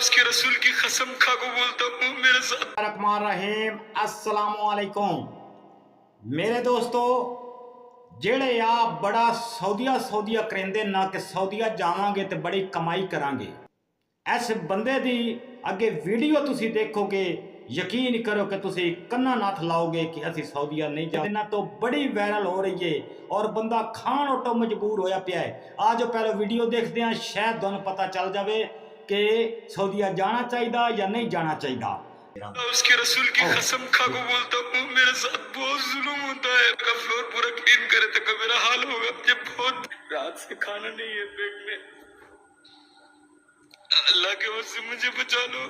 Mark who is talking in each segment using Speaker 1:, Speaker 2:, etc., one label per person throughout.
Speaker 1: उसके रसूल की कसम खा को बोलता हूँ मेरे साथ।
Speaker 2: रहमान रहीम, अस्सलामुअलैकुम मेरे दोस्तों, ਜਿਹੜੇ ਆ बड़ा सऊदीया करेंदे ना कि सऊदीया जावांगे तो बड़ी कमाई करांगे। इस बंदे दी अगे वीडियो तुसी देखोगे, यकीन करो कि तुसी कन्ना नाथ लाओगे कि असी सऊदीया नहीं जाते। इन्हां तो बड़ी वायरल हो रही है और बंदा खाण उटो मजबूर होया पिया है। आ जो पहले वीडियो देखते हैं, शायद तुहानूं पता चल जाए कि सऊदीया जाना चाहिए या नहीं जाना चाहिए।
Speaker 1: उसके रसूल की कसम खा को बोलता हूँ मेरे साथ बहुत जुल्म होता है। का फ्लोर पूरा क्लीन करे तो मेरा हाल होगा। ये बहुत रात से खाना नहीं है पेट में। अल्लाह के वजह मुझे बचा लो।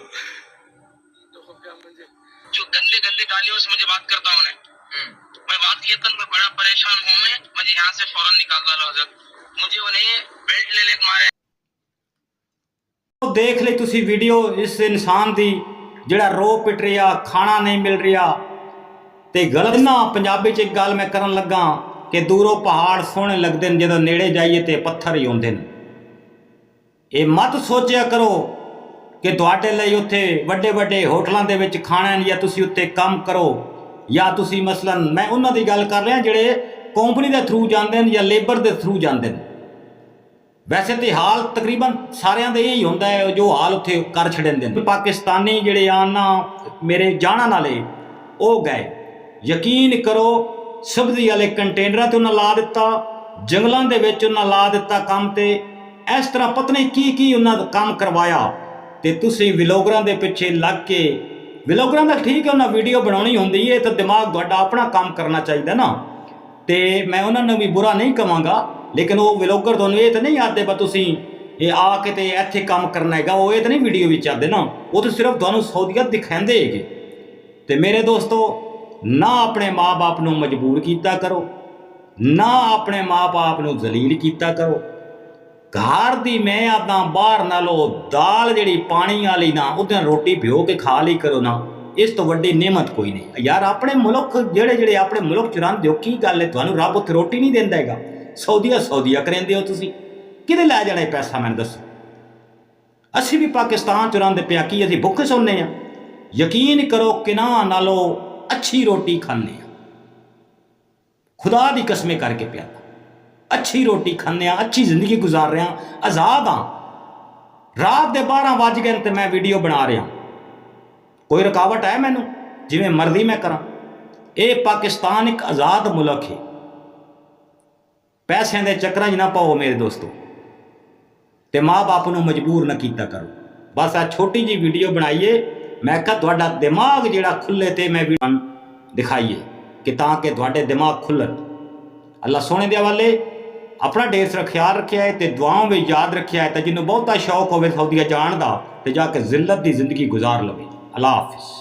Speaker 3: जो गंदे गंदे गालियों से मुझे बात करता हूँ मैं बात किया था, मैं बड़ा परेशान हूँ। मुझे यहाँ से फौरन निकाल डालो हजरत। मुझे उन्हें बेल्ट ले मारे।
Speaker 2: देख ले तुसी वीडियो इस इंसान दी ਜਿਹੜਾ रो पिट रहा, खाना नहीं मिल रहा। तो गलत ना पंजाबी च एक गल मैं करन लगा कि दूरों पहाड़ सोहने लगते हैं, जो नेड़े जाइए तो पत्थर ही आते हैं। ये मत सोचा करो कि तुहाडे लई उत्थे वड्डे वड्डे होटलों के विच खाना या तुसी उत्ते काम करो, या तुसी मसलन मैं उन्हां दी गल कर रहा जिहड़े कंपनी के थ्रू जाते हैं या लेबर के थ्रू जाते हैं। वैसे तो हाल तकरीबन सारिਆਂ ਦਾ यही होंदा है जो हाल उत्थे कर छड़ेंदे ने। पाकिस्तानी जिहड़े आना मेरे जाणन वाले वो गए, यकीन करो सब्जी वाले कंटेनरां ते उन्हां ला दिता, जंगलों के विच उन्हां ला दिता काम। ते इस तरह पता नहीं की उन्हां काम करवाया। ते तुसीं व्लॉगरां दे पिछे लग के, व्लॉगरां दा ठीक है उन्हां वीडियो बनाउणी हुंदी है, तो दिमाग तुहाडा अपना काम करना चाहिए ना। तो मैं उन्होंने भी बुरा नहीं कहांगा, लेकिन वो व्लॉगर तुहानूं ये तो नहीं आते बा तुसीं ये आके ते इत्थे काम करना है, वो ये तो नहीं वीडियो विच आते ना। वो तो सिर्फ तुहानूं सऊदीया दिखांदे हैगे। तो मेरे दोस्तों, ना अपने माँ बाप नूं मजबूर कीता करो, ना अपने माँ बाप नूं जलील कीता करो। घर दी मैं आदा बाहर नालों दाल जिहड़ी पानी वाली ना उहदे नाल रोटी भिओ के खा ली करो ना, इस तो वड्डी नेमत कोई नहीं यार। अपने मुल्क ਜਿਹੜੇ अपने मुल्क च रहंदे हो, की गल है तुहानूं रब उत्थे रोटी नहीं दिंदा हैगा? सऊदीया करेंदे हो तुसीं, किहदे लै जाना है पैसा? मैनूं दसो। असीं भी पाकिस्तान च रहंदे पिया, की असीं भुखे सौंने आ? यकीन करो किना नालों अच्छी रोटी खाने आ, खुदा दी कसमें करके पिया। अच्छी रोटी खाने, अच्छी जिंदगी गुजार रहे हैं, आज़ाद हाँ। रात के 12 बज गए तो मैं वीडियो बना रहा, कोई रुकावट है मैनू? जिवें मर्जी मैं करा। ये पाकिस्तान एक आज़ाद मुल्क है। पैसों के चक्कर च ना पाओ मेरे दोस्तों, तो माँ बाप नूं मजबूर न कीता करो। बस आ छोटी जी वीडियो बनाइए, मैं कहा तुहाडा दिमाग जिहड़ा खुले तो मैं भी दिखाइए कि ताकि तुहाडे दिमाग खुलन। अल्लाह सोने दे हवाले अपना ढेर सारा ख्याल रखिया है, तो दुआओं में याद रखिया है। तो जिन्होंने बहुता शौक हो सऊदीया जाण दा, तो जाके जिल्लत की जिंदगी गुजार लवे। अल्लाह हाफिज़।